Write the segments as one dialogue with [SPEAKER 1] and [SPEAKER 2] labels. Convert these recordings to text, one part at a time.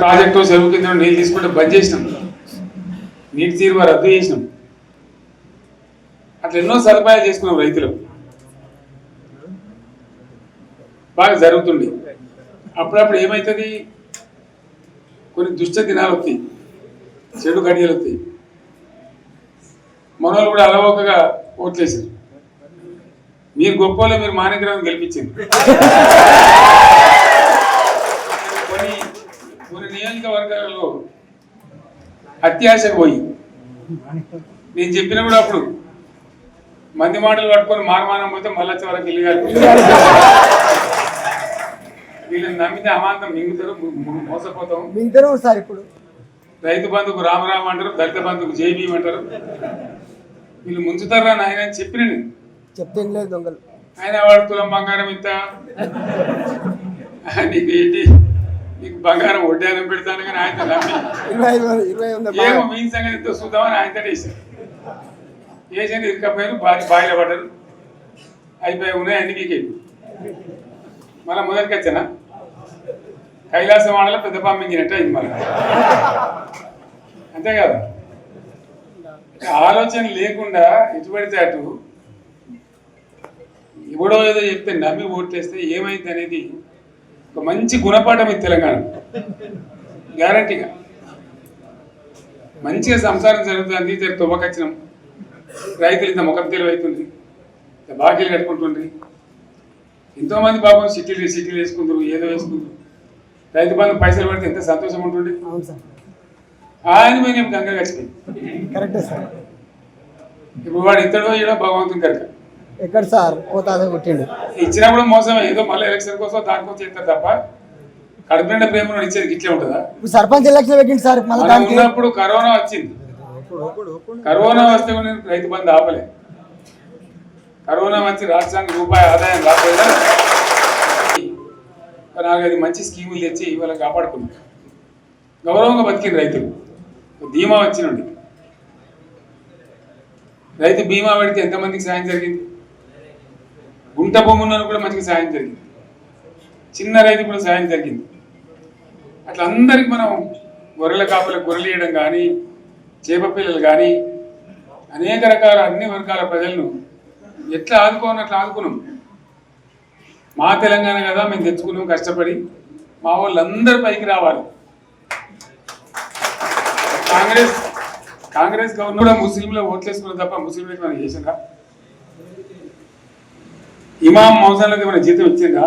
[SPEAKER 1] Project చెరువు కింద నీళ్ళు తీసుకుంటే బంద్ చేసినాం, నీటి తీరువ రద్దు చేసినాం. అట్లా ఎన్నో సదుపాయాలు చేసుకున్నాం. రైతులు బాగా జరుగుతుంది. అప్పుడప్పుడు ఏమవుతుంది, కొన్ని దుష్ట దినాలు వస్తాయి, చెడు గడియలు వస్తాయి. మనోళ్ళు కూడా అలవోకగా ఓట్లేసారు. మీరు గొప్పలో మీరు మాణిక్యరావుని గెలిపించారు. కొన్ని నియోజకవర్గాలలో అత్యాశకు పోయి నేను చెప్పిన కూడా అప్పుడు మంది మాటలు పట్టుకొని మారమానం పోతే మళ్ళీ వరకు ఇల్లు వీళ్ళని నమ్మితే అమాంతం మింగుతారు, మోసపోతాం.
[SPEAKER 2] సార్ ఇప్పుడు
[SPEAKER 1] రైతు బంధుకు రామరామ అంటారు, దళిత బంధుకు జైబీ అంటారు. వీళ్ళు ముంచుతారా నాయన అని చెప్పిన నేను
[SPEAKER 2] చెప్తే దొంగలు.
[SPEAKER 1] ఆయన వాడు తులం బంగారం ఇంత, నీకు ఏంటి, నీకు బంగారం వడ్డానం పెడతాను కానీ ఆయన నమ్మి ఏమో మీ సంగతి ఎంతో చూద్దామని ఆయనతో వేసారు. వేసాను ఇరుకపోయారు, బాయిలో పడ్డారు, అయిపోయి ఉన్నాయి అన్ని మీకు. మళ్ళీ మొదటికి వచ్చానా కైలాసం వాడలో పెద్ద పంపించినట్టు అయింది మళ్ళీ. అంతే కదా, ఆలోచన లేకుండా ఎటు పడితే అటు ఎవడో ఏదో చెప్తే నమ్మి ఓట్లేస్తే ఏమైంది అనేది ఒక మంచి గుణపాఠం ఇది తెలంగాణ. గ్యారంటీగా మంచిగా సంసారం జరుగుతుంది. తువ్వకచ్చినాం, రైతులు ఇంత ముఖం తెలివైతుంది, బాకీలు కట్టుకుంటుండ్రి. ఎంతోమంది పాపం సిటీలు వేసుకుంటారు, ఏదో వేసుకుంటారు. రైతు బంధు పైసలు పడితే ఎంత సంతోషం ఉంటుండే. ఆయన పోయి నేను గంగ గచ్చిపోయింది.
[SPEAKER 2] కరెక్టే సార్.
[SPEAKER 1] ఇప్పుడు వాడు ఇతడో ఏడో భగవంతుని కనుక
[SPEAKER 2] ఎక్కడ సార్ పోతాదో కొట్టిండు.
[SPEAKER 1] ఇచ్చినా కూడా మోసమే, ఏదో మళ్ళీ ఎలక్షన్ కోసం దానికోసం చేస్తారు తప్ప కడుపు నిండా ప్రేమ ఇచ్చేది ఇట్లే ఉంటుందా?
[SPEAKER 2] సర్పంచ్ ఎలక్షన్ పెట్టింది సార్.
[SPEAKER 1] ఉన్నప్పుడు కరోనా వచ్చింది, కరోనా వస్తే కూడా నేను రైతు బంధు ఆపలే. కరోనా వచ్చి రాష్ట్రానికి రూపాయి ఆదాయం రాకపోయినా 4-5 మంచి స్కీములు తెచ్చి వాళ్ళకి కాపాడుకున్నాం. గౌరవంగా బతికింది రైతులు. బీమా వచ్చినండి, రైతు బీమా పెడితే ఎంతమందికి సాయం జరిగింది. గుంట భూములను కూడా మంచిగా సాయం జరిగింది, చిన్న రైతు కూడా సాయం జరిగింది. అట్లా అందరికి మనం గొర్రెల కాపులకు గొర్రెలు వేయడం కానీ, చేప పిల్లలు కానీ, అనేక రకాల అన్ని వర్గాల ప్రజలను ఎట్లా ఆదుకోని అట్లా ఆదుకున్నాం. మా తెలంగాణ కదా మేము తెచ్చుకున్నాం కష్టపడి. మా వాళ్ళందరూ పైకి రావాలి. కాంగ్రెస్ గవర్నమెంట్ కూడా ముస్లింలో ఓట్లేసుకున్నారు తప్ప ముస్లింలకు మనం చేసిందా? ఇమాం మౌజాన్లకి మన జీతం ఇచ్చిందా?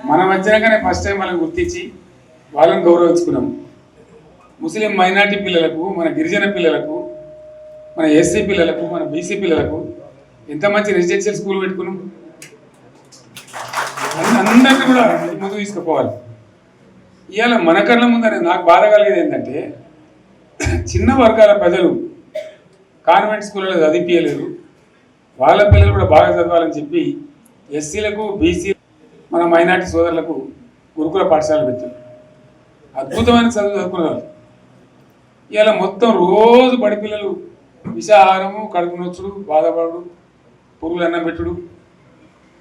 [SPEAKER 1] మనం వచ్చినాకనే ఫస్ట్ టైం వాళ్ళని గుర్తించి వాళ్ళని గౌరవించుకున్నాం. ముస్లిం మైనార్టీ పిల్లలకు, మన గిరిజన పిల్లలకు, మన ఎస్సీ పిల్లలకు, మన బీసీ పిల్లలకు ఎంత మంచి రెసిడెన్షియల్ స్కూల్ పెట్టుకున్నాం. అందరినీ కూడా ముందుకు తీసుకుపోవాలి. ఇవాళ మన కళ్ళ ముందర నాకు బాధ కలిగేది ఏంటంటే, చిన్న వర్గాల ప్రజలు కాన్వెంట్ స్కూళ్ళలో చదివించలేదు, వాళ్ళ పిల్లలు కూడా బాగా చదవాలని చెప్పి ఎస్సీలకు, బీసీ, మన మైనార్టీ సోదరులకు గురుకుల పాఠశాలలు పెట్టారు. అద్భుతమైన చదువు చదువుకున్నారు. ఇవాళ మొత్తం రోజు బడి పిల్లలు విషాహారము, కడుపు నొచ్చుడు, బాధపడు, పురుగులు అన్నం పెట్టుడు.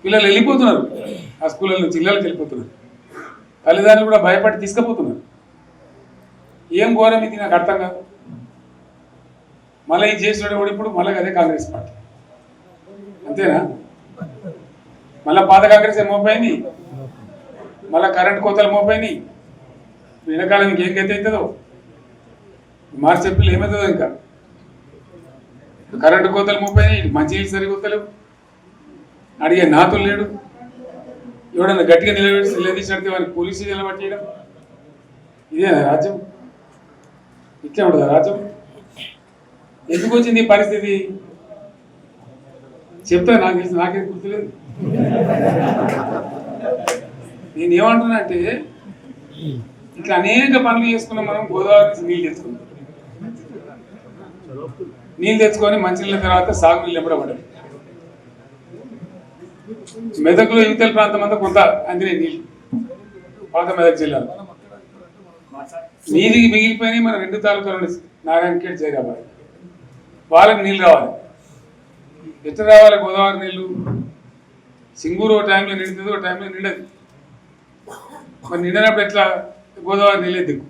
[SPEAKER 1] పిల్లలు వెళ్ళిపోతున్నారు, ఆ స్కూళ్ళ నుంచి ఇళ్ళకి వెళ్ళిపోతున్నారు. తల్లిదండ్రులు కూడా భయపడి తీసుకుపోతున్నారు. ఏం ఘోరం ఇది నాకు అర్థం కాదు. మళ్ళీ ఇది చేసినాడు కూడా ఇప్పుడు మళ్ళీ అదే కాంగ్రెస్ పార్టీ. అంతేనా? మళ్ళీ పాత కాంగ్రెస్ మోపోయింది, మళ్ళీ కరెంట్ కోతలు మోపోయినాయి. వెనకాలం ఇంకేం గతి అవుతుందో మార్చి ఏప్రిల్ ఏమవుతుందో. ఇంకా కరెంటు కోతలు మోపోయినాయి, మంచినీళ్ళు సరిగా వస్తలేవు, అడిగే నాతులు లేడు. ఎవడన్నా గట్టిగా నిలదీసినట్టు వారికి పోలీసు నిలబట్టేయడం. ఇదేనా రాజ్యం? ఇట్లే ఉంటుందా రాజ్యం? ఎందుకు వచ్చింది ఈ పరిస్థితి చెప్తా. నాకేం గుర్తులేదు. నేను ఏమంటున్నా అంటే, ఇట్లా అనేక పనులు చేసుకున్నాం మనం. గోదావరి నుంచి నీళ్ళు తెచ్చుకున్నాం, నీళ్ళు తెచ్చుకొని మంచినీళ్ళ తర్వాత సాగునీళ్ళు ఎప్పుడబడ్డాయి. మెదక్లో యువతల ప్రాంతం అంతా కొంత అందినాయి నీళ్ళు, పాత మెదక్ జిల్లాలో. నీటికి మిగిలిపోయినాయి మన 2 తాలూకాలు, నారాయణఖేడ్, జైరాబాద్. వాళ్ళకి నీళ్ళు రావాలి. ఎట్లా రావాలి గోదావరి నీళ్ళు? సింగూరు ఒక టైంలో నిండుతుంది, ఒక టైంలో నిండదు. మరి నిండినప్పుడు ఎట్లా గోదావరి నీళ్ళే దిక్కు